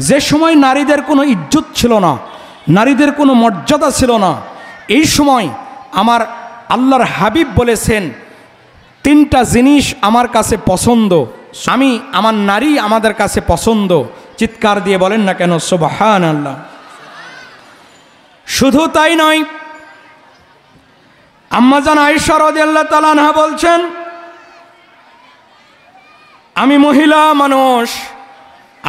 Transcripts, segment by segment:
যে সময় নারীদের কোনো ইজ্জত ছিল না, নারীদের কোনো মর্যাদা ছিল না, এই সময় আমার আল্লাহর হাবিব বলেছেন তিনটা জিনিস আমার কাছে পছন্দ, আমি আমার নারী আমাদের কাছে পছন্দ। চিৎকার দিয়ে বলেন না কেন সুবহানাল্লাহ। শুধু তাই নয়, আম্মাজান আয়েশা রাদিয়াল্লাহু তাআলা আনহা বলছেন, আমি মহিলা মানুষ,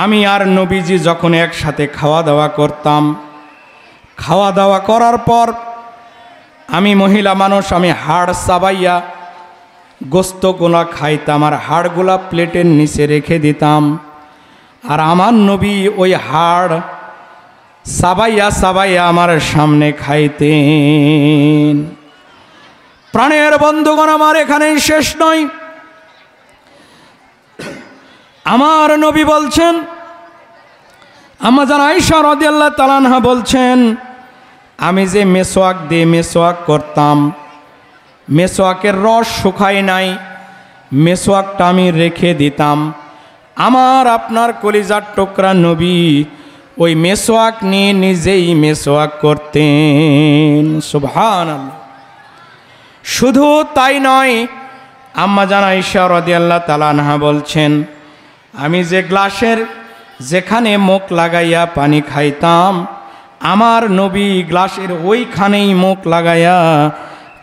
আমি আর নবীজি যখন একসাথে খাওয়া দাওয়া করতাম, খাওয়া দাওয়া করার পর আমি মহিলা মানুষ, আমি হাড় চাবাইয়া গোস্তগুলা খাইতাম আর হাড়গুলা প্লেটের নিচে রেখে দিতাম, আর আমার নবী ওই হাড় চাবাইয়া চাবাইয়া আমার সামনে খাইতেন। প্রাণের বন্ধুগণ, আমার এখানেই শেষ নয়। আমার নবী বলছেন, আম্মাজান আয়েশা রাদিয়াল্লাহু তাআলা আনহা বলছেন, আমি যে মেসওয়াক দিয়ে মেসওয়াক করতাম, মেসওয়াকের রস শুকায় নাই, মেসওয়াকটা আমি রেখে দিতাম। আমার আপনার কলিজার টুকরা নবী ওই মেসওয়াক নিয়ে নিজেই মেসওয়াক করতেন। সুবহানাল্লাহ। শুধু তাই নয়, আম্মাজান আয়েশা রাদিয়াল্লাহু তাআলা আনহা বলছেন, আমি যে গ্লাসের যেখানে মুখ লাগাইয়া পানি খাইতাম, আমার নবী গ্লাসের ওইখানেই মুখ লাগাইয়া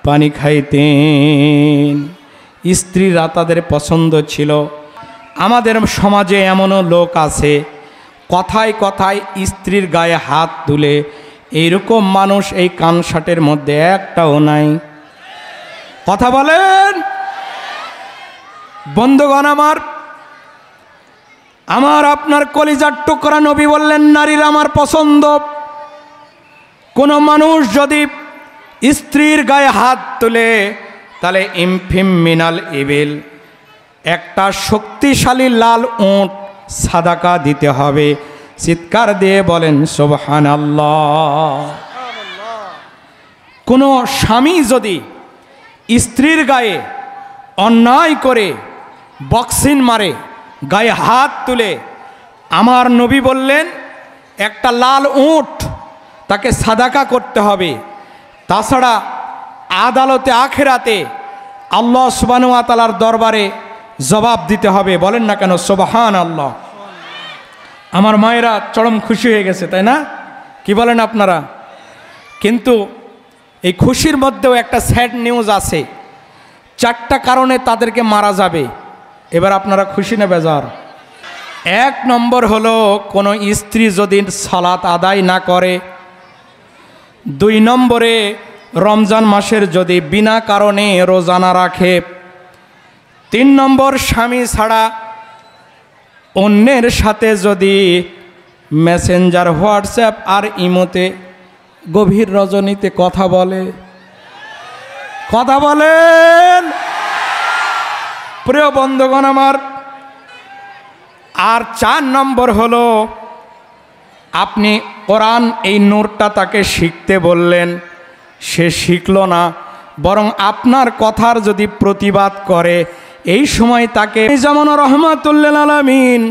পানি খাইতেন। স্ত্রীরা তাদের পছন্দ ছিল। আমাদের সমাজে এমনও লোক আছে, কথায় কথায় স্ত্রীর গায়ে হাত তুলে, এইরকম মানুষ এই কানসাটের মধ্যে একটাও নাই। কথা বলেন বন্ধুগণ, আমার আপনার কলিজার টুকরা নবী বললেন, নারীর আমার পছন্দ। কোনো মানুষ যদি স্ত্রীর গায়ে হাত তুলে, তাহলে ইমফিম মিনাল ইবিল, একটা শক্তিশালী লাল উট সাদাকা দিতে হবে। চিৎকার দিয়ে বলেন সুবহানাল্লাহ। কোনো স্বামী যদি স্ত্রীর গায়ে অন্যায় করে বক্সিং মারে, গায়ে হাত তুলে, আমার নবী বললেন একটা লাল উট তাকে সাদাকা করতে হবে। তাছাড়া আদালতে আখিরাতে আল্লাহ সুবহানাহু ওয়া তাআলার দরবারে জবাব দিতে হবে। বলেন না কেন সুবহানাল্লাহ। আমার মায়েরা চরম খুশি হয়ে গেছে, তাই না? কি বলেন আপনারা? কিন্তু এই খুশির মধ্যেও একটা স্যাড নিউজ আছে। 4টা কারণে তাদেরকে মারা যাবে। এবার আপনারা খুশি না বেজার? 1 নম্বর হলো, কোনো স্ত্রী যদি সালাত আদায় না করে। 2 নম্বরে, রমজান মাসের যদি বিনা কারণে রোজা না রাখে। 3 নম্বর, স্বামী ছাড়া অন্যের সাথে যদি মেসেঞ্জার, হোয়াটসঅ্যাপ আর ইমোতে গভীর রজনীতে কথা বলে। কথা বলেন প্রিয় বন্ধুগণ আমার। আর 4 নম্বর হলো, আপনি কোরআন এই নূরটা তাকে শিখতে বললেন, সে শিখল না, বরং আপনার কথার যদি প্রতিবাদ করে, এই সময় তাকে যেমন রহমাতুল্লিল আলামিন,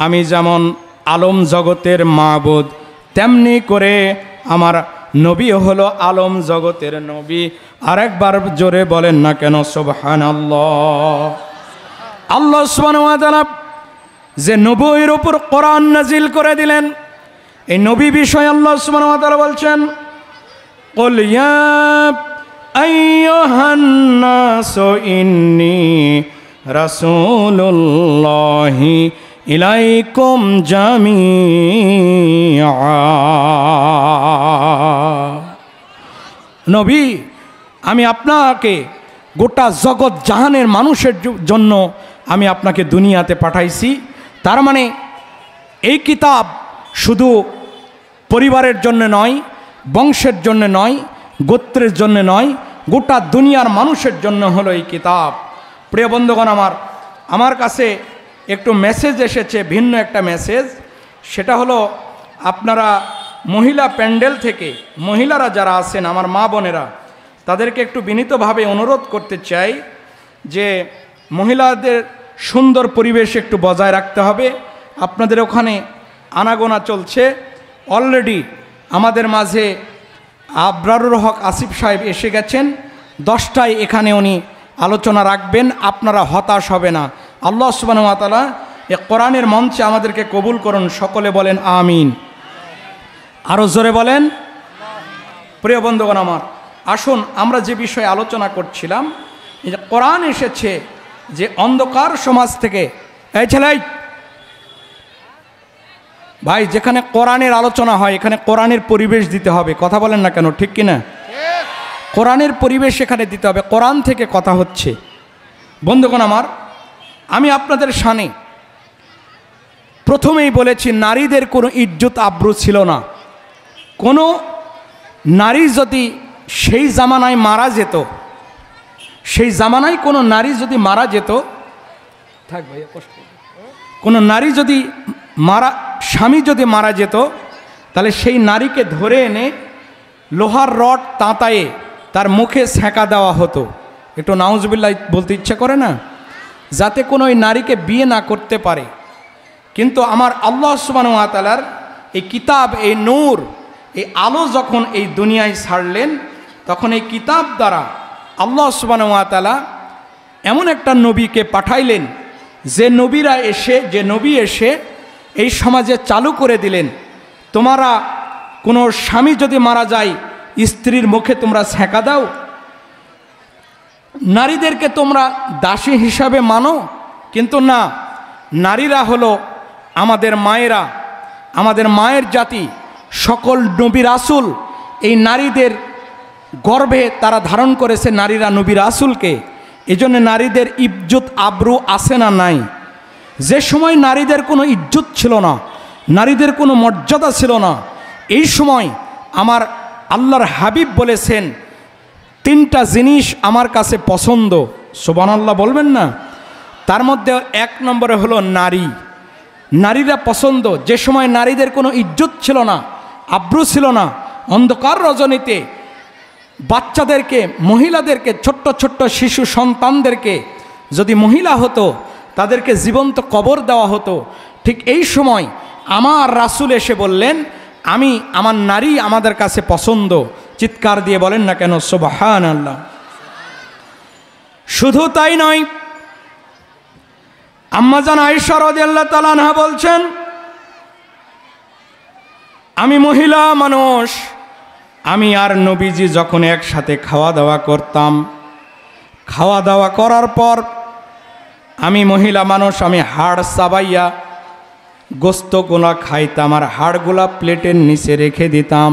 আমি যেমন আলম জগতের মাবুদ, তেমনি করে আমার নবী হলো আলম জগতের নবী। আরেকবার জোরে বলেন না কেন সুবহানাল্লাহ। আল্লাহ সুবহানাহু ওয়া তাআলা যে নবীর উপর কোরআন নাজিল করে দিলেন, এই নবী বিষয়ে আল্লাহ সুবহানাহু ওয়া তাআলা বলছেন, কুল ইয়া আইয়ুহান নাসু ইন্নী রাসূলুল্লাহি ইলাইকুম জামিআ। নবী, আমি আপনাকে গোটা জগৎ জাহানের মানুষের জন্য আমি আপনাকে দুনিয়াতে পাঠাইছি। তার মানে এই কিতাব শুধু পরিবারের জন্য নয়, বংশের জন্য নয়, গোত্রের জন্য নয়, গোটা দুনিয়ার মানুষের জন্য হলো এই কিতাব। প্রিয় বন্ধুগণ আমার কাছে একটু মেসেজ এসেছে, ভিন্ন একটা মেসেজ। সেটা হলো, আপনারা মহিলা প্যান্ডেল থেকে মহিলারা যারা আছেন, আমার মা বোনেরা, তাদেরকে একটু বিনীতভাবে অনুরোধ করতে চাই যে মহিলাদের সুন্দর পরিবেশ একটু বজায় রাখতে হবে। আপনাদের ওখানে আনাগোনা চলছে। অলরেডি আমাদের মাঝে আবরারুল হক আসিফ সাহেব এসে গেছেন। 10টায় এখানে উনি আলোচনা রাখবেন। আপনারা হতাশ হবে না। আল্লাহ সুবহানাহু ওয়া তাআলা এ কোরআনের মঞ্চে আমাদেরকে কবুল করুন। সকলে বলেন আমিন। আরও জোরে বলেন। প্রিয় বন্ধুগণ আমার, আসুন আমরা যে বিষয়ে আলোচনা করছিলাম, এই যে কোরআন এসেছে যে অন্ধকার সমাজ থেকে, এই ছেলে ভাই, যেখানে কোরআনের আলোচনা হয় এখানে কোরআনের পরিবেশ দিতে হবে। কথা বলেন না কেন, ঠিক কিনা? কোরআনের পরিবেশ এখানে দিতে হবে। কোরআন থেকে কথা হচ্ছে। বন্ধুগণ আমার, আমি আপনাদের সামনে প্রথমেই বলেছি, নারীদের কোনো ইজ্জত আব্রু ছিল না। কোনো নারী যদি সেই জামানায় মারা যেত, সেই জামানায় কোনো নারী যদি মারা যেত, থাক ভাইয়া কষ্ট, কোনো নারী যদি স্বামী যদি মারা যেত, তাহলে সেই নারীকে ধরে এনে লোহার রড তাঁতায়ে তার মুখে ছ্যাঁকা দেওয়া হতো। একটু নাউজুবিল্লাহ বলতে ইচ্ছা করে না, যাতে কোনো ওই নারীকে বিয়ে না করতে পারে। কিন্তু আমার আল্লাহ সুবহানাহু ওয়া তাআলার এই কিতাব, এই নূর, এই আলো যখন এই দুনিয়ায় ছাড়লেন, তখন এই কিতাব দ্বারা আল্লাহ সুবহানাহু ওয়া তাআলা এমন একটা নবীকে পাঠাইলেন, যে নবী এসে এই সমাজে চালু করে দিলেন, তোমরা কোনো স্বামী যদি মারা যায় স্ত্রীর মুখে তোমরা ছ্যাঁকা দাও, নারীদেরকে তোমরা দাসী হিসাবে মানো। কিন্তু না, নারীরা হলো আমাদের মায়েরা, আমাদের মায়ের জাতি। সকল নবী রাসূল এই নারীদের গর্ভে তারা ধারণ করেছে, নারীরা নবী রাসূলকে। এজন্য নারীদের ইজ্জত আব্রু আছে না নাই? যে সময় নারীদের কোনো ইজ্জত ছিল না, নারীদের কোনো মর্যাদা ছিল না, এই সময় আমার আল্লাহর হাবিব বলেছেন, 3টা জিনিস আমার কাছে পছন্দ। সুবহানাল্লাহ বলবেন না? তার মধ্যে 1 নম্বরে হলো নারী। নারীরা পছন্দ। যে সময় নারীদের কোনো ইজ্জত ছিল না, আব্রু ছিল না, অন্ধকার রজনীতে বাচ্চাদেরকে, মহিলাদেরকে, ছোট্ট ছোট্ট শিশু সন্তানদেরকে যদি মহিলা হতো তাদেরকে জীবন্ত কবর দেওয়া হতো। ঠিক এই সময় আমার রাসূল এসে বললেন, আমার নারী আমাদের কাছে পছন্দ। চিৎকার দিয়ে বলেন না কেন সুবহানাল্লাহ। শুধু তাই নয়, আম্মাজান আয়েশা রাদিয়াল্লাহু তাআলা আনহা বলছেন, আমি মহিলা মানুষ, আমি আর নবীজি যখন একসাথে খাওয়া দাওয়া করতাম, খাওয়া দাওয়া করার পর আমি মহিলা মানুষ, আমি হাড় চাবাইয়া গোস্তগুলা খাইতাম, আর হাড়গুলা প্লেটের নিচে রেখে দিতাম।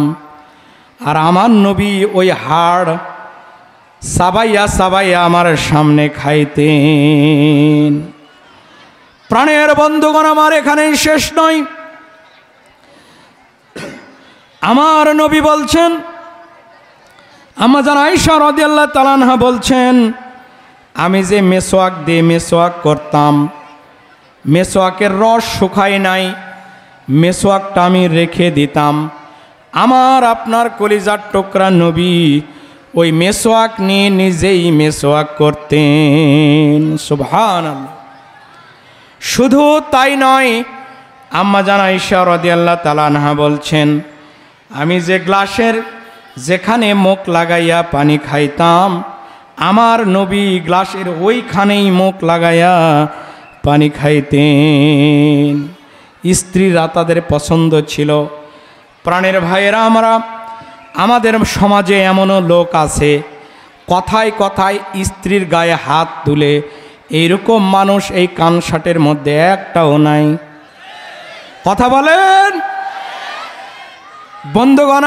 আর আমার নবী ওই হাড় চাবাইয়া চাবাইয়া আমার সামনে খাইতেন। প্রাণের বন্ধুগণ আমার, এখানেই শেষ নয়। আমার নবী বলছেন, আম্মাজান আয়েশা রাদিয়াল্লাহু তাআলা আনহা বলছেন, আমি যে মেসওয়াক দিয়ে মেসওয়াক করতাম, মেসওয়াকের রস শুকায় নাই, মেসওয়াকটা আমি রেখে দিতাম। আমার আপনার কলিজার টুকরা নবী ওই মেসওয়াক নিয়ে নিজেই মেসওয়াক করতেন। সুবহানাল্লাহ। শুধু তাই নয়, আম্মাজান আয়েশা রাদিয়াল্লাহু তাআলা আনহা বলছেন, আমি যে গ্লাসের যেখানে মুখ লাগাইয়া পানি খাইতাম, আমার নবী গ্লাসের ওইখানেই মুখ লাগাইয়া পানি খাইতেন। স্ত্রীরা তাদের পছন্দ ছিল। প্রাণের ভাইয়েরা, আমাদের সমাজে এমনও লোক আছে, কথায় কথায় স্ত্রীর গায়ে হাত তুলে, এইরকম মানুষ এই কানসাটের মধ্যে একটাও নাই। কথা বলেন বন্ধুগণ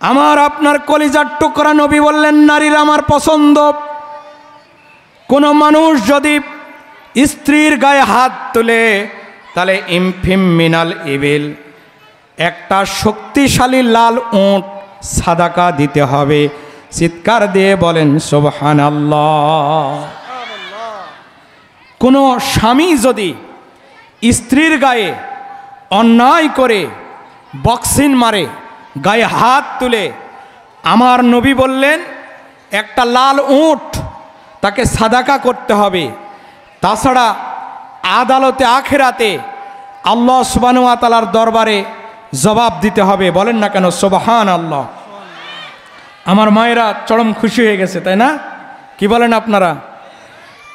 আমার আপনার কলিজার টুকরা নবী বললেন, নারীরা আমার পছন্দ। কোনো মানুষ যদি স্ত্রীর গায়ে হাত তুলে, তাহলে ইমফিম মিনাল ইবিল, একটা শক্তিশালী লাল উট সাদাকা দিতে হবে। চিৎকার দিয়ে বলেন সুবহানাল্লাহ। কোনো স্বামী যদি স্ত্রীর গায়ে অন্যায় করে বক্সিং মারে, গায়ে হাত তুলে, আমার নবী বললেন একটা লাল উট তাকে সাদাকা করতে হবে। তাছাড়া আদালতে আখিরাতে আল্লাহ সুবহানাহু ওয়া তাআলার দরবারে জবাব দিতে হবে। বলেন না কেন সুবহানাল্লাহ। আমার মায়েরা চরম খুশি হয়ে গেছে, তাই না? কি বলেন আপনারা?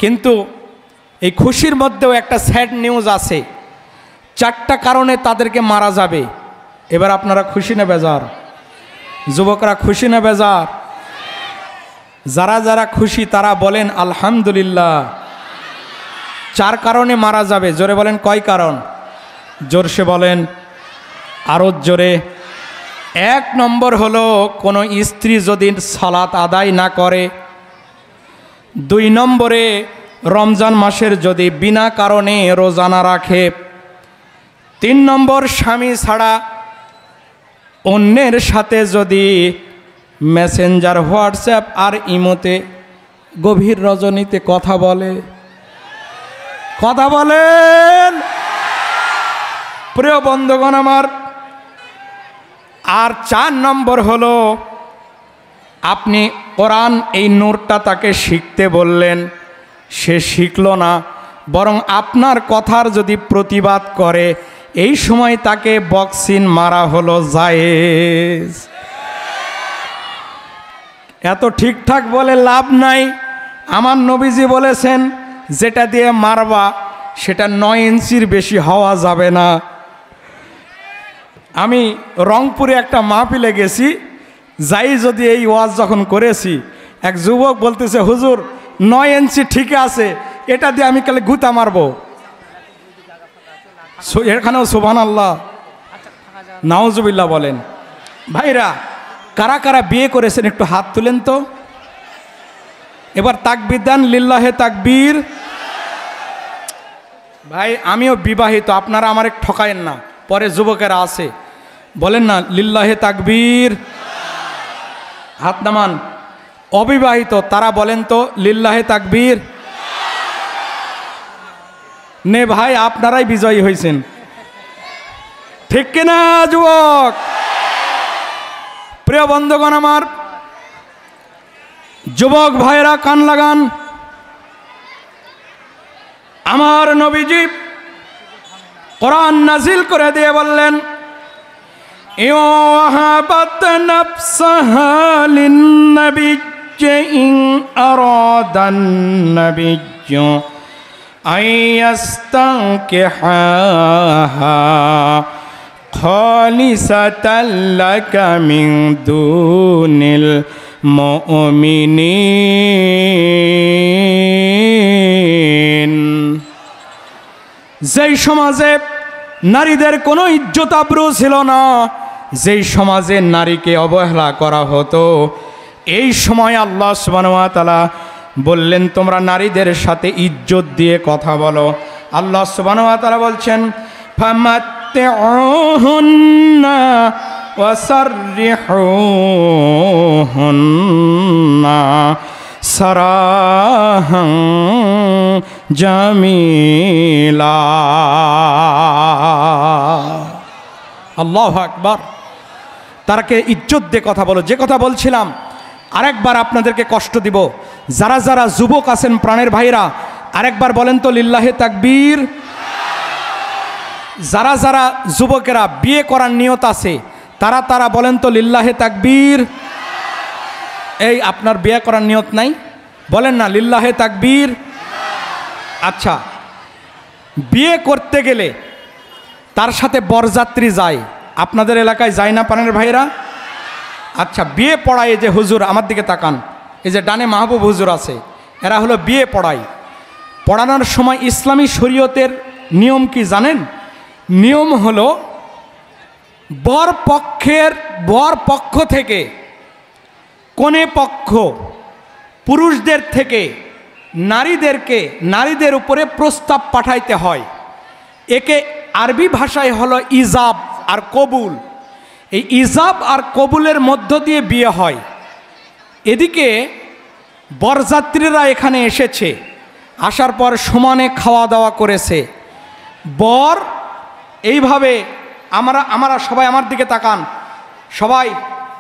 কিন্তু এই খুশির মধ্যেও একটা স্যাড নিউজ আছে। 4টা কারণে তাদেরকে মারা যাবে। এবার আপনারা খুশি না বেজার? যুবকরা খুশি না বেজার? যারা যারা খুশি তারা বলেন আলহামদুলিল্লাহ। 4 কারণে মারা যাবে। জোরে বলেন, কয় কারণ? জোরসে বলেন, আরো জোরে। 1 নম্বর হলো কোনো স্ত্রী যদি সালাত আদায় না করে। 2 নম্বরে রমজান মাসের যদি বিনা কারণে রোজা না রাখে। 3 নম্বর স্বামী ছাড়া অন্যের সাথে যদি মেসেঞ্জার, হোয়াটসঅ্যাপ আর ইমোতে গভীর রজনীতে কথা বলে। কথা বলেন প্রিয় বন্ধুগণ আমার। আর 4 নম্বর হলো আপনি কোরআন এই নূরটা তাকে শিখতে বললেন, সে শিখল না, বরং আপনার কথার যদি প্রতিবাদ করে, এই সময় তাকে বক্সিন মারা হলো জায়েজ। এত ঠিকঠাক বলে লাভ নাই। আমার নবীজি বলেছেন যেটা দিয়ে মারবা সেটা 9 ইঞ্চির বেশি হওয়া যাবে না। আমি রংপুরে একটা মাহফিলে গেছি, যাই যদি এই ওয়াজ যখন করেছি, এক যুবক বলতেছে হুজুর 9 ইঞ্চি ঠিক আছে, এটা দিয়ে আমি কালে গুতা মারবো। এখানেও সুবহানাল্লাহ নাউজুবিল্লাহ বলেন। ভাইরা, কারা কারা বিয়ে করেছেন একটু হাত তুলেন তো। এবার তাকবীর দেন, লিল্লাহে তাকবীর। ভাই আমিও বিবাহিত, আপনারা আমার এক ঠকায়েন না, পরে যুবকেরা আছে, বলেন না লিল্লাহে তাকবীর। হাত নামান। অবিবাহিত তারা বলেন তো লিল্লাহে তাকবীর। নে ভাই, আপনারাই বিজয়ী হয়েছেন, ঠিক কিনা যুবক? প্রিয় বন্ধুগণ আমার, যুবক ভাইরা কান লাগান। আমার নবীজি কোরআন নাজিল করে দিয়ে বললেন, ওয়াহাবাত নাফসাহা লিন-নাবিয়্যি ইন আরাদান নাবিয়্যু আইয়াস্তানকিহাহা খালিসাতাল লাকা মিন দুনিল মুমিনিন। যেই সমাজে নারীদের কোনো ইজ্জত আবরু ছিল না, যেই সমাজে নারীকে অবহেলা করা হতো, এই সময় আল্লাহ সুবহানাহু ওয়া তাআলা বললেন তোমরা নারীদের সাথে ইজ্জত দিয়ে কথা বলো। আল্লাহ সুবহানাহু ওয়া তাআলা বলছেন, ফামাত্তিউহুন্না ওয়াসাররিহুন্না সারাহান জামিলা। আল্লাহু আকবার। তারকে ইজ্জত দিয়ে কথা বলো। যে কথা বলছিলাম, আরেকবার আপনাদেরকে কষ্ট দিব। যারা যারা যুবক আছেন প্রাণের ভাইরা, আরেকবার বলেন তো লিল্লাহে তাকবীর। যারা যারা যুবকেরা বিয়ে করার নিয়ত আছে তারা তারা বলেন তো লিল্লাহে তাকবীর। এই আপনার বিয়ে করার নিয়ত নাই, বলেন না লিল্লাহে তাকবীর। আচ্ছা, বিয়ে করতে গেলে তার সাথে বরযাত্রী যায়, আপনাদের এলাকায় যায় না প্রাণের ভাইরা? আচ্ছা, বিয়ে পড়ায় যে হুজুর, আমার দিকে তাকান, এই যে ডানে মাহবুব হুজুর আছে, এরা হলো বিয়ে পড়ায়। পড়ানোর সময় ইসলামী শরীয়তের নিয়ম কি জানেন? নিয়ম হলো বর পক্ষ থেকে কনে পক্ষ পুরুষদের থেকে নারীদের উপরে প্রস্তাব পাঠাইতে হয়। একে আরবি ভাষায় হলো ইজাব আর কবুল। এই ইজাব আর কবুলের মধ্য দিয়ে বিয়ে হয়। এদিকে বরযাত্রীরা এখানে এসেছে, আসার পর সমানে খাওয়া দাওয়া করেছে। বর এইভাবে আমরা সবাই আমার দিকে তাকান, সবাই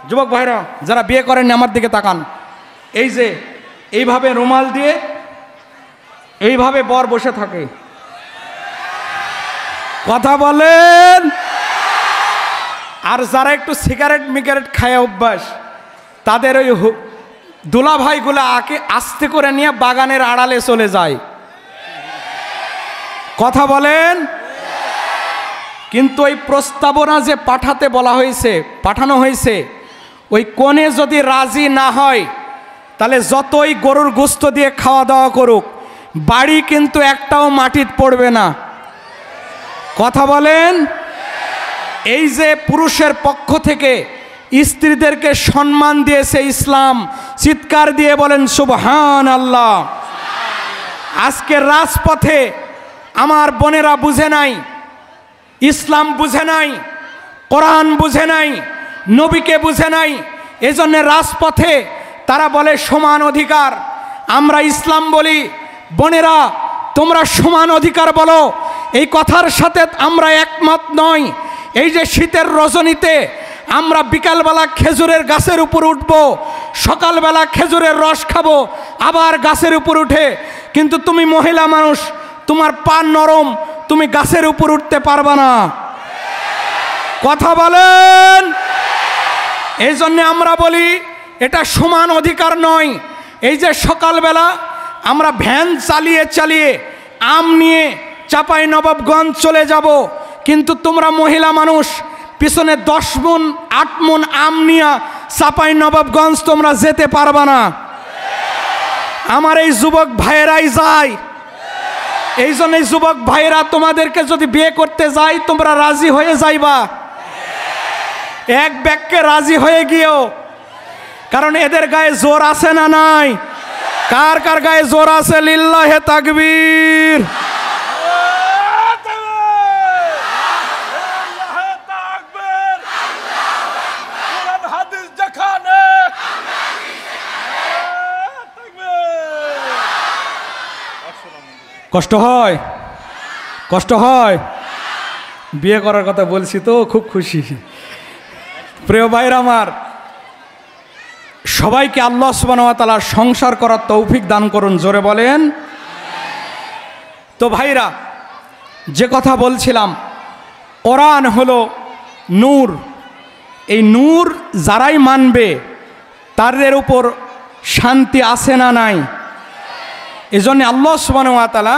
যুবক ভাইরা যারা বিয়ে করেননি আমার দিকে তাকান। এই যে এইভাবে রুমাল দিয়ে এইভাবে বর বসে থাকে, কথা বলেন। আর যারা একটু সিগারেট মিগারেট খায় অভ্যাস, তাদের ওই দুলাভাইগুলো আস্তে করে নিয়ে বাগানের আড়ালে চলে যায়। কথা বলেন। কিন্তু ওই প্রস্তাবনা যে পাঠানো হয়েছে, ওই কোণে যদি রাজি না হয়, তাহলে যতই গরুর গোস্ত দিয়ে খাওয়া দাওয়া করুক, বাড়ি কিন্তু একটাও মাটিতে পড়বে না। কথা বলেন। এই যে পুরুষের পক্ষ থেকে স্ত্রীদেরকে সম্মান দিয়েছে ইসলাম, চিৎকার দিয়ে বলেন সুবহানাল্লাহ। আজকে রাজপথে আমার বোনেরা বুঝে নাই, ইসলাম বুঝে নাই, কোরআন বুঝে নাই, নবীকে বুঝে নাই। এজন্য রাজপথে তারা বলে সমান অধিকার। আমরা ইসলাম বলি, বোনেরা তোমরা সমান অধিকার বলো, এই কথার সাথে আমরা একমত নই। এই যে শীতের রজনীতে আমরা বিকালবেলা খেজুরের গাছের উপর উঠব, সকালবেলা খেজুরের রস খাবো, আবার গাছের উপর উঠে, কিন্তু তুমি মহিলা মানুষ, তোমার পা নরম, তুমি গাছের উপর উঠতে পারবা না। কথা বলেন। এই জন্য আমরা বলি এটা সমান অধিকার নয়। এই যে সকালবেলা আমরা ভ্যান চালিয়ে চালিয়ে আম নিয়ে চাঁপাইনবাবগঞ্জ চলে যাব, কিন্তু তোমরা মহিলা মানুষ পিছনে 10 মণ 8 মণ আম নিয়ে চাঁপাইনবাবগঞ্জ তোমরা যেতে পারবা না। আমার এই যুবক ভাইয়েরাই যায়। এই জন্য এই যুবক ভাইয়েরা তোমাদেরকে যদি বিয়ে করতে যায়, তোমরা রাজি হয়ে যাইবা, এক বাক্যে রাজি হয়ে গিয়েও। কারণ এদের গায়ে জোর আছে না নাই? কার কার গায়ে জোর আছে? লিল্লাহে তাকবীর। কষ্ট হয়, কষ্ট হয়। বিয়ে করার কথা বলছি তো খুব খুশি। প্রিয় ভাইরা আমার, সবাইকে আল্লাহ সুবহানাহু ওয়া তাআলা সংসার করার তৌফিক দান করুন, জোরে বলেন। তো ভাইরা, যে কথা বলছিলাম, কোরআন হলো নূর। এই নূর যারাই মানবে তাদের উপর শান্তি আছে না নাই? এজন্য আল্লাহ সুবহানাহু ওয়া তাআলা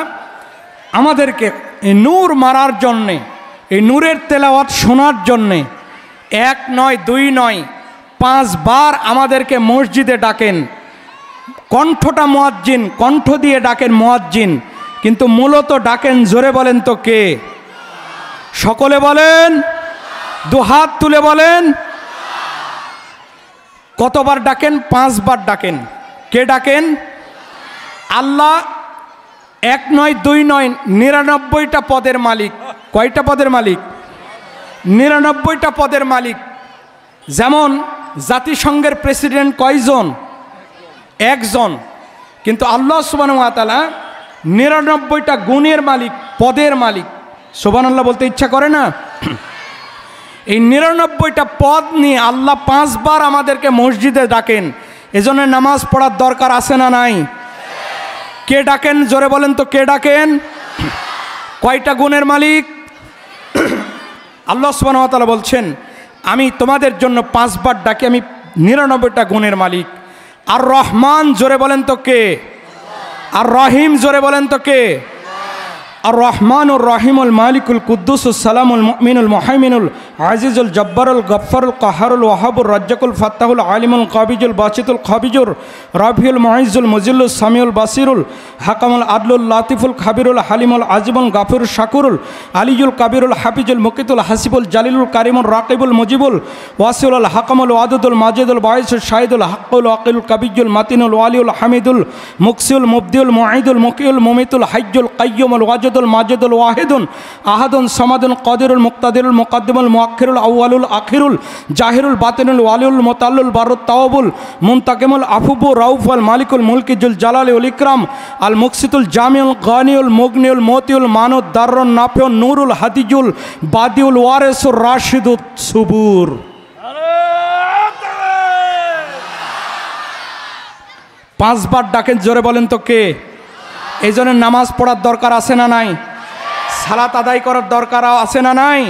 আমাদেরকে এই নূর মারার জন্যে, এই নূরের তেলাওয়াত শোনার জন্যে 1 নয় 2 নয় 5 বার আমাদেরকে মসজিদে ডাকেন। কণ্ঠটা মুয়াজ্জিন, কণ্ঠ দিয়ে ডাকেন মুয়াজ্জিন, কিন্তু মূলত ডাকেন, জোরে বলেন তো কে? সকলে বলেন, 2 হাত তুলে বলেন। কতবার ডাকেন? 5 বার ডাকেন। কে ডাকেন? আল্লাহ 1 নয় 2 নয় 99টা পদের মালিক। কয়টা পদের মালিক? 99টা পদের মালিক। যেমন জাতিসংঘের প্রেসিডেন্ট কয়জন? 1 জন। কিন্তু আল্লাহ সুবহানাহু ওয়া তাআলা 99টা গুণের মালিক, পদের মালিক। সুবহানাল্লাহ বলতে ইচ্ছা করে না? এই 99টা পদ নিয়ে আল্লাহ 5 বার আমাদেরকে মসজিদে ডাকেন। এজন্য নামাজ পড়ার দরকার আছে না নাই? কে ডাকেন? জোরে বলেন তো কে ডাকেন? কয়টা গুণের মালিক? আল্লাহ সুবহানাহু ওয়া তাআলা বলছেন, আমি তোমাদের জন্য 5 বার ডাকি, আমি 99টা গুণের মালিক। আর রহমান, জোরে বলেন তো কে? আর রহিম, জোরে বলেন তো কে? আর রহমানুর রহিমুল মালিকুল কুদ্দুসুস সালামুল মুমিনুল মুহাইমিনুল আজিজুল জব্বারুল গফফারুল কাহারুল ওয়াহাবুর রাজ্জাকুল ফাত্তাহুল আলিমুল কাবিজুল বাসিতুল খাবিজুর রাফিউল মুইজ্জুল মুজিল্লুস সামিউল বাসিরুল হাকামুল আদলুল লাতিফুল খাবিরুল হালিমুল আজিমুল গাফুর শাকুরুল আলিয়ুল কাবিরুল হাফিজুল মুকিতুল হাসিবুল জালিলুল কারিমুল রাকিবুল মুজিবুল ওয়াসিউল হাকামুল ওয়াদুদুল মাজিদুল বাঈসুল শাহিদুল হাক্কুল আকিলুল কাবিজুল মাতিনুল ওয়ালিউল হামিদুল মুকসিউল মুবদিউল মুঈদুল মুকিউল মুমিতুল হাইয়ুল কাইয়্যুমুল ওয়াজিদুল মাজিদুল ওয়াহিদুন আহাদুন সামাদুন কাদিরুল মুক্তাদিরুল মুকাদ্দিমুল মুআক্খিরুল আউয়ালুল আখিরুল জাহিরুল বাতিনুল ওয়ালিউল মুতাল্লুল বারুত তাওয়াবুল মুনতাকিমুল আফুবু রাউফুল মালিকুল মুলকিজুল জালালিউল ইকরাম আল মুকসিতুল জামিউল গানিউল মুগনিউল মতিউল মানুদ দাররুন নাফিউন নূরুল হাদিজুল বাদিউল ওয়ারিসুর রাশিদুস সুবুর। 5 বার ডাকেন, জোরে বলেন তো কে? এই জন্য নামাজ পড়ার দরকার আছে না নাই? সালাত আদায় করার দরকার আছে না নাই?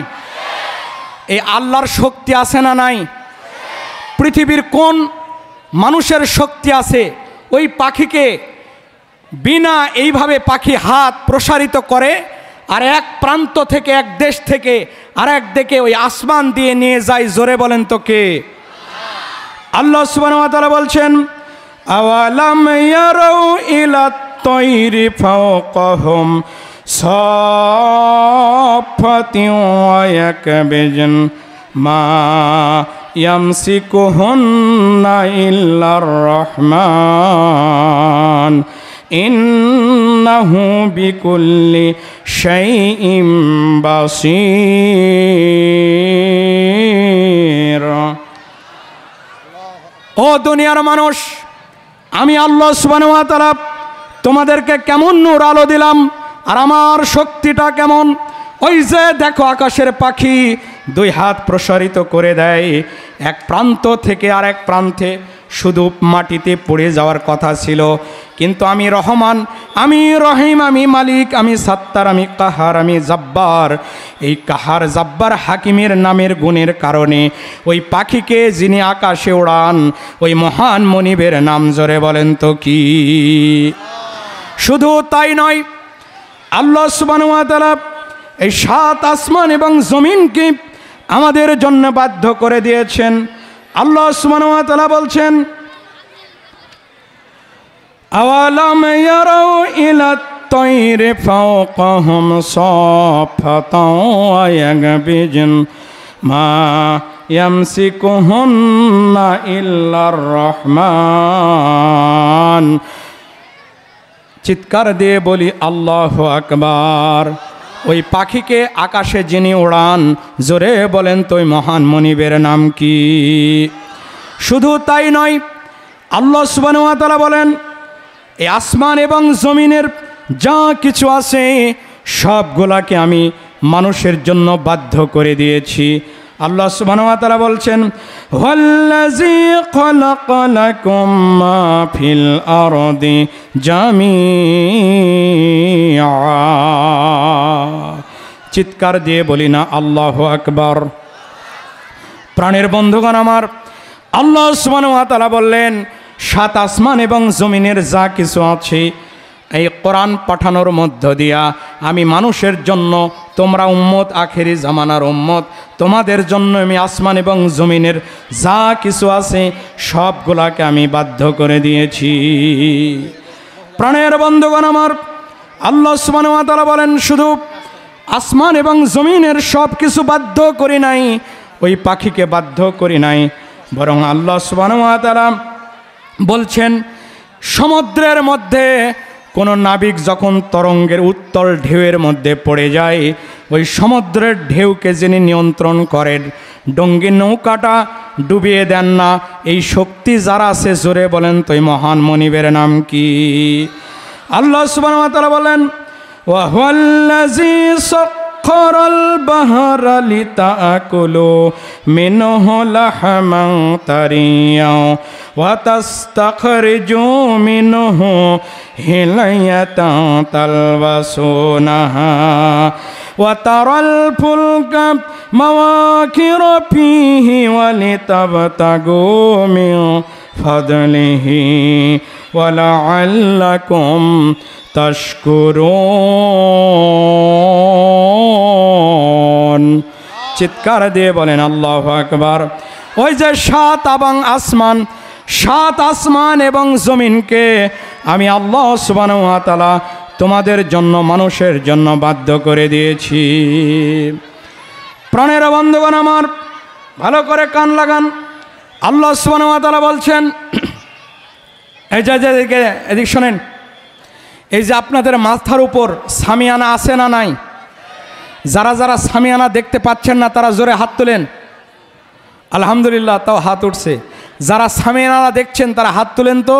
এই আল্লাহর শক্তি আছে না নাই? পৃথিবীর কোন মানুষের শক্তি আছে ওই পাখিকে বিনা এইভাবে পাখি হাত প্রসারিত করে আর এক প্রান্ত থেকে, এক দেশ থেকে আর এক দিকে ওই আসমান দিয়ে নিয়ে যায়? জোরে বলেন তো কে? আল্লাহ সুবহানাহু ওয়া তাআলা বলছেন, আওয়ালাম ইয়ারাউ ইলাত তায়রি ফাওকাহুম সাফাতিন ওয়া ইয়াকবিজন মা ইয়ামসিকুহুন্না ইল্লার রহমান ইন্নাহু বিকুল্লি শাইইন বাসীর। ও দুনিয়ার মানুষ, আমি আল্লাহ সুবহানাহু ওয়া তাআলা তোমাদেরকে কেমন নূর আলো দিলাম আর আমার শক্তিটা কেমন। ওই যে দেখো আকাশের পাখি দুই হাত প্রসারিত করে দেয়, এক প্রান্ত থেকে আরেক প্রান্তে। শুধু মাটিতে পড়ে যাওয়ার কথা ছিল, কিন্তু আমি রহমান, আমি রহিম, আমি মালিক, আমি সাত্তার, আমি কাহার, আমি জাব্বার। এই কাহার, জাব্বার, হাকিমের নামের গুণের কারণে ওই পাখিকে যিনি আকাশে ওড়ান ওই মহান মনিবের নাম জোরে বলেন তো কি? শুধু তাই নয়, আল্লাহ সুবহানাহু ওয়া তাআলা এই সাত আসমান এবং জমিনকে আমাদের জন্য বাধ্য করে দিয়েছেন। আল্লাহ সুবহানাহু ওয়া তাআলা বলছেন, আওয়ালাম ইয়ারাউ ইলাত তায়রি ফাওকাহুম সাফাতান ওয়া ইয়াকবিজন মা ইয়ামসিকুহুন্না ইল্লার রহমান। চিৎকার দিয়ে বলি আল্লাহু আকবার। ওই পাখিকে আকাশে যিনি ওড়ান জোরে বলেন তো ওই মহান মনিবের নাম কি? শুধু তাই নয়, আল্লাহ সুবহানাহু ওয়া তাআলা বলেন, এই আসমান এবং জমিনের যা কিছু আছে সবগুলাকে আমি মানুষের জন্য বাধ্য করে দিয়েছি। আল্লাহ সুবহানাহু ওয়া তাআলা বলছেন, ওয়াল্লাযী খালাকা লাকুম মা ফিল আরদি জামিআ। চিৎকার দিয়ে বলি না আল্লাহু আকবার। প্রাণের বন্ধুগণ আমার, আল্লাহ সুবহানাহু ওয়া তাআলা বললেন, সাত আসমান এবং জমিনের যা কিছু আছে এই কোরআন পাঠানোর মধ্য দিয়া আমি মানুষের জন্য, তোমরা উম্মত, আখেরি জামানার উম্মত, তোমাদের জন্য আমি আসমান এবং জমিনের যা কিছু আছে সবগুলাকে আমি বাধ্য করে দিয়েছি। প্রাণের বন্ধুগণ আমার, আল্লাহ সুবহানাহু ওয়া তাআলা বলেন, শুধু আসমান এবং জমিনের সব কিছু বাধ্য করি নাই, ওই পাখিকে বাধ্য করি নাই, বরং আল্লাহ সুবহানাহু ওয়া তাআলা বলছেন, সমুদ্রের মধ্যে কোনো নাবিক যখন তরঙ্গের উত্তল ঢেউয়ের মধ্যে পড়ে যায়, ওই সমুদ্রের ঢেউকে যিনি নিয়ন্ত্রণ করেন, ডঙ্গি নৌকাটা ডুবিয়ে দেন না, এই শক্তি যারা আছে জোরে বলেন তো এই মহান মনিবের নাম কি? আল্লাহ সুবহানাহু ওয়া তাআলা বলেন, ওয়া হুয়াল্লাযী সাখখারাল বাহরা লিতাকুলু মিনহু লাহমান তারিয়াও ওয়া তাস্তাখরিজু মিনহু হিলায়াতান তালবাসুনাহা ওয়া তারাল ফুলকা মাওয়াকিরা ফীহি ওয়া লিতাবতাগু মিন ফাদলিহি ওয়া লাআল্লাকুম তাশকুরুন। চিৎকার দিয়ে বলেন আল্লাহু আকবার। ওই যে সাত আসমান এবং জমিনকে আমি আল্লাহ সুবহানাহু ওয়া তাআলা তোমাদের জন্য, মানুষের জন্য বাধ্য করে দিয়েছি। প্রাণের বন্ধুগণ আমার, ভালো করে কান লাগান। আল্লাহ সুবহানাহু ওয়া তাআলা বলছেন, এই যে এদিক শোনেন, এই যে আপনাদের মাথার উপর সামিয়ানা আছে না নাই? যারা যারা সামিয়ানা দেখতে পাচ্ছেন না তারা জোরে হাত তোলেন। আলহামদুলিল্লাহ, তাও হাত উঠছে। যারা সামিয়ানা দেখছেন তারা হাত তোলেন তো।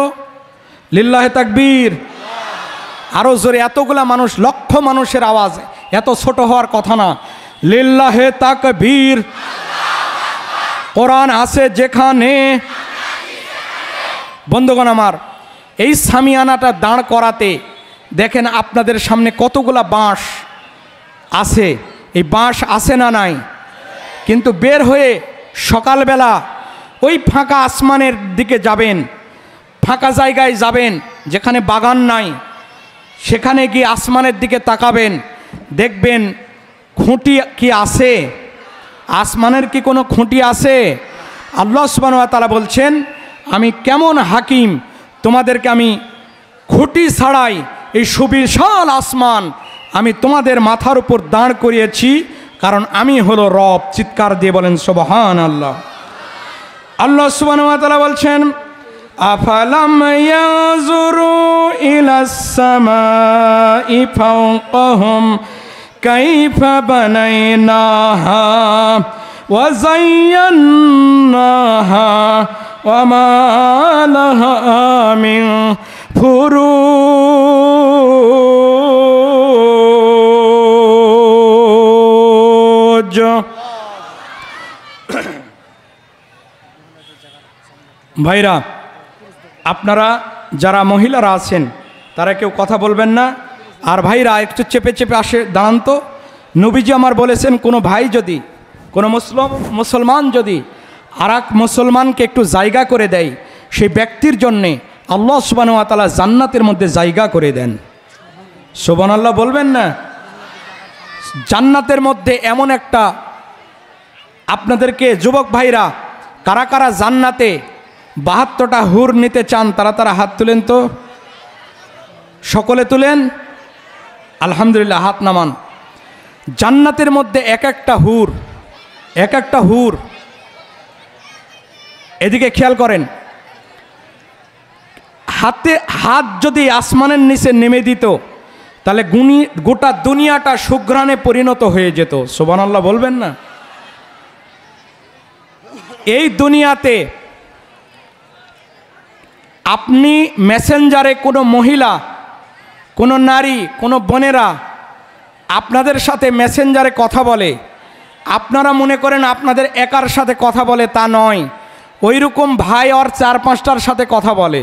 লিল্লাহে তাকবীর। আরও জোরে, এতগুলা মানুষ, লক্ষ মানুষের আওয়াজ, এত ছোট হওয়ার কথা না। লিল্লাহে তাকবীর। কোরআন আছে যেখানে। বন্ধুগণ আমার, এই সামিয়ানাটা দাঁড় করাতে দেখেন আপনাদের সামনে কতগুলা বাঁশ, আছে, এই বাঁশ আছে না নাই? কিন্তু বের হয়ে সকালবেলা ওই ফাঁকা আসমানের দিকে যাবেন, ফাঁকা জায়গায় যাবেন যেখানে বাগান নাই, সেখানে গিয়ে আসমানের দিকে তাকাবেন, দেখবেন খুঁটি কি আছে? আসমানের কি কোনো খুঁটি আছে? আল্লাহ সুবহানাহু ওয়া তাআলা বলছেন, আমি কেমন হাকিম, তোমাদেরকে আমি খুঁটি ছাড়াই এই সুবিশাল আসমান আমি তোমাদের মাথার উপর দাঁড় করিয়েছি, কারণ আমি হলো রব। চিৎকার দিয়ে বলেন সুবহানাল্লাহ। আল্লাহ সুবহানাহু ওয়া তাআলা বলছেন, আফালাম ইয়ানজুরু ইলাস সামাই ফাওকাহুম কাইফা বানাইনাহা ওয়া যায়্যানাহা ওয়া মা লাহা মিন ফুরুজ। ভাইরা, আপনারা যারা মহিলারা আছেন তারা কেউ কথা বলবেন না, আর ভাইরা একটু চেপে চেপে আসে দাঁড়ান তো। নবীজি আমার বলেছেন, কোনো ভাই যদি, কোনো মুসলমান যদি আর এক মুসলমানকে একটু জায়গা করে দেয়, সেই ব্যক্তির জন্যে আল্লাহ সুবহানাহু ওয়া তাআলা জান্নাতের মধ্যে জায়গা করে দেন। সুবহানাল্লাহ বলবেন না? জান্নাতের মধ্যে এমন একটা, আপনাদেরকে যুবক ভাইরা কারা কারা জান্নাতে 72টা হুর নিতে চান তারা তারা হাত তুলেন তো, সকলে তুলেন। আলহামদুলিল্লাহ, হাত নামান। জান্নাতের মধ্যে এক একটা হুর, এদিকে খেয়াল করেন, হাত যদি আসমানের নিচে নেমে দিত তাহলে গোটা দুনিয়াটা সুঘ্রাণে পরিণত হয়ে যেত। সুবহানাল্লাহ বলবেন না? এই দুনিয়াতে আপনি মেসেঞ্জারে কোনো মহিলা, কোনো নারী, কোনো বোনেরা আপনাদের সাথে মেসেঞ্জারে কথা বলে, আপনারা মনে করেন আপনাদের একার সাথে কথা বলে, তা নয়। ওই রকম ভাই আর 4-5টার সাথে কথা বলে।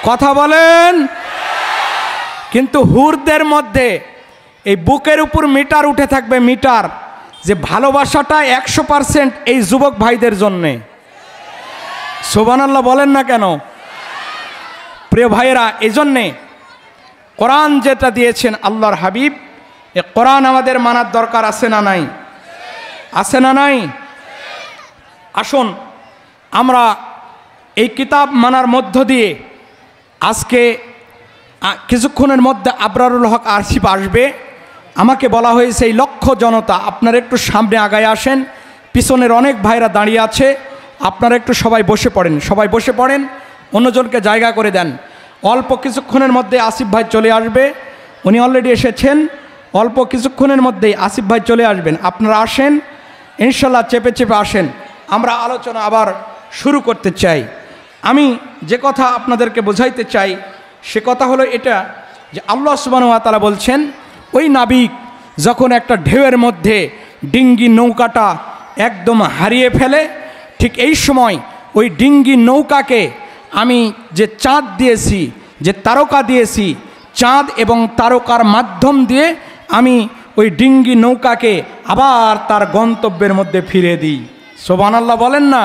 কথা বলেন? কিন্তু হুরদের মধ্যে এই বুকের উপর মিটার উঠে থাকবে, মিটার, যে ভালোবাসাটা 100% এই যুবক ভাইদের জন্যে। সুবহানাল্লাহ বলেন না কেন? প্রিয় ভাইয়েরা, এই জন্যে কোরআন যেটা দিয়েছেন আল্লাহর হাবিব, এ কোরআন আমাদের মানার দরকার আছে না নাই? আছে না নাই? আসুন আমরা এই কিতাব মানার মধ্য দিয়ে, আজকে কিছুক্ষণের মধ্যে আবরারুল হক আরশিফ আসবে। আমাকে বলা হয়েছে এই লক্ষ জনতা, আপনারা একটু সামনে আগায় আসেন, পিছনের অনেক ভাইরা দাঁড়িয়ে আছে, আপনারা একটু সবাই বসে পড়েন, অন্যজনকে জায়গা করে দেন। অল্প কিছুক্ষণের মধ্যে আসিফ ভাই চলে আসবে, উনি অলরেডি এসেছেন। অল্প কিছুক্ষণের মধ্যেই আসিফ ভাই চলে আসবেন, আপনারা আসেন ইনশাল্লাহ, চেপে চেপে আসেন। আমরা আলোচনা আবার শুরু করতে চাই। আমি যে কথা আপনাদেরকে বোঝাইতে চাই সে কথা হলো এটা, যে আল্লাহ সুবহানাহু ওয়া তাআলা বলছেন, ওই নাবিক যখন একটা ঢেউয়ের মধ্যে ডিঙ্গি নৌকাটা একদম হারিয়ে ফেলে, ঠিক এই সময় ওই ডিঙ্গি নৌকাকে আমি যে চাঁদ দিয়েছি, যে তারকা দিয়েছি, চাঁদ এবং তারকার মাধ্যম দিয়ে আমি ওই ডিঙ্গি নৌকাকে আবার তার গন্তব্যের মধ্যে ফিরে দিই। সুবহানাল্লাহ বলেন না?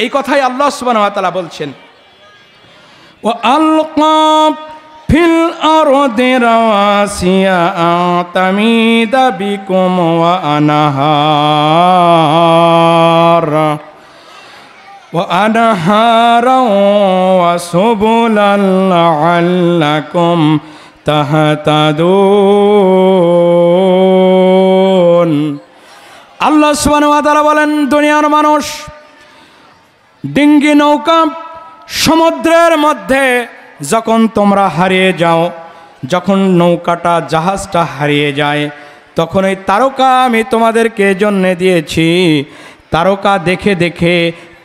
এই কথাই আল্লাহ সুবহানাহু ওয়া তাআলা বলছেন, ও আলকা ফিল আরদি রাওয়াসিয়া তামিদা বিকুম ওয়া আনহারা ওয়া সুবুলান লাআল্লাকুম তাহতাদুন। আল্লাহ সুবহানাহু ওয়া তাআলা বলেন, দুনিয়ার মানুষ, ডিঙ্গি নৌকা সমুদ্রের মধ্যে যখন তোমরা হারিয়ে যাও, যখন নৌকাটা জাহাজটা হারিয়ে যায়, তখন এই তারকা আমি তোমাদেরকে জন্যে দিয়েছি। তারকা দেখে দেখে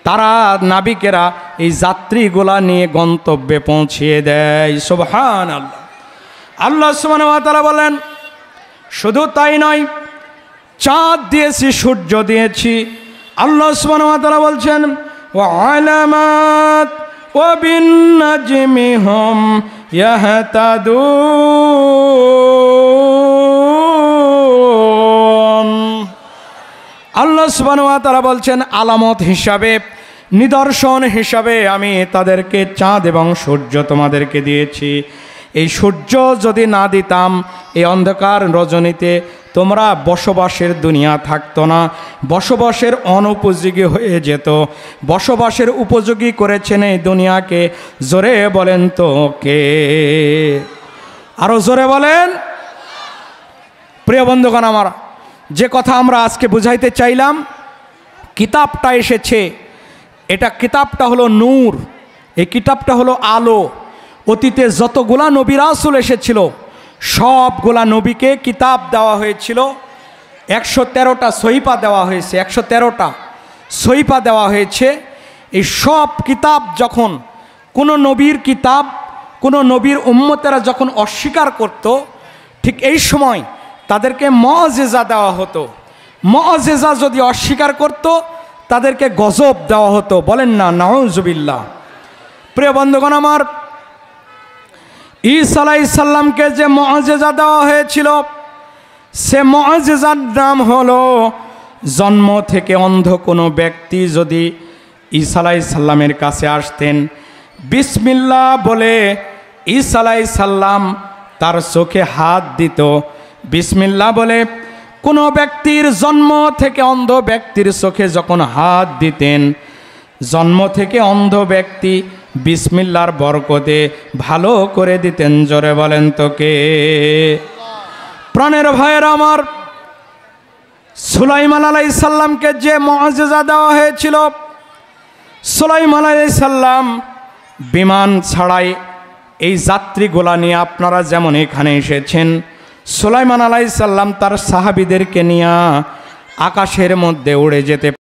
তারা নাবিকেরা এই যাত্রীগুলা নিয়ে গন্তব্যে পৌঁছিয়ে দেয়। সুবহানাল্লাহ। আল্লাহ সুবহানাহু ওয়া তাআলা বলেন, শুধু তাই নয়, চাঁদ দিয়েছি, সূর্য দিয়েছি। আল্লাহ সুবহানাহু ওয়া তাআলা বলছেন, ওয়া আলামাত ওয়া বিন-নাজমি হুম ইয়াহতাদুন। আল্লাহ সুবহানাহু ওয়া তাআলা বলছেন আলামত হিসাবে, নিদর্শন হিসাবে আমি তাদেরকে চাঁদ এবং সূর্য তোমাদেরকে দিয়েছি। এই সূর্য যদি না দিতাম এই অন্ধকার রজনীতে তোমরা বসবাসের দুনিয়া থাকতো না, বসবাসের অনুপযোগী হয়ে যেত। বসবাসের উপযোগী করেছেন এই দুনিয়াকে। জোরে বলেন তো কে? আরো জোরে বলেন। প্রিয় বন্ধুগণ আমার, যে কথা আমরা আজকে বুঝাইতে চাইলাম, কিতাবটা এসেছে, এটা কিতাবটা হলো নূর, এই কিতাবটা হলো আলো। অতীতে যতগুলা নবী রাসূল এসেছিল সবগুলা নবীকে কিতাব দেওয়া হয়েছিল। 113টা সহিফা দেওয়া হয়েছে, 113টা সহিফা দেওয়া হয়েছে। এই সব কিতাব যখন কোনো নবীর কিতাব কোনো নবীর উম্মতেরা যখন অস্বীকার করত, ঠিক এই সময় তাদেরকে মুআজিজা দেওয়া হতো। মুআজিজা যদি অস্বীকার করত তাদেরকে গজব দেওয়া হতো। বলেন না নাউজুবিল্লাহ। প্রিয় বন্ধুগণ আমার, ঈসা আলাইহিস সালামকে যে মুআজিজা দেওয়া হয়েছিল সে মুআজিজার নাম হলো জন্ম থেকে অন্ধ কোনো ব্যক্তি যদি ঈসা আলাইহিস সালামের কাছে আসতেন, বিসমিল্লাহ বলে ঈসা আলাইহিস সালাম তার চোখে হাত দিত। বিসমিল্লাহ বলে কোনো ব্যক্তির জন্ম থেকে অন্ধ ব্যক্তির চোখে যখন হাত দিতেন, জন্ম থেকে অন্ধ ব্যক্তি বিসমিল্লাহর বরকতে ভালো করে দিতেন। জোরে বলেন তো কে? প্রাণের ভাইয়েরা আমার, সুলাইমান আলাইহিস সালামকে যে মুআজিজা দেওয়া হয়েছিল, সুলাইমান আলাইহিস সালাম বিমান ছাড়াই এই যাত্রীগুলা নিয়ে আপনারা যেমন এখানে এসেছেন, সুলাইমান আলাইহিস সালাম তার সাহাবীদেরকে নিয়ে আকাশের মধ্যে উড়ে যেতে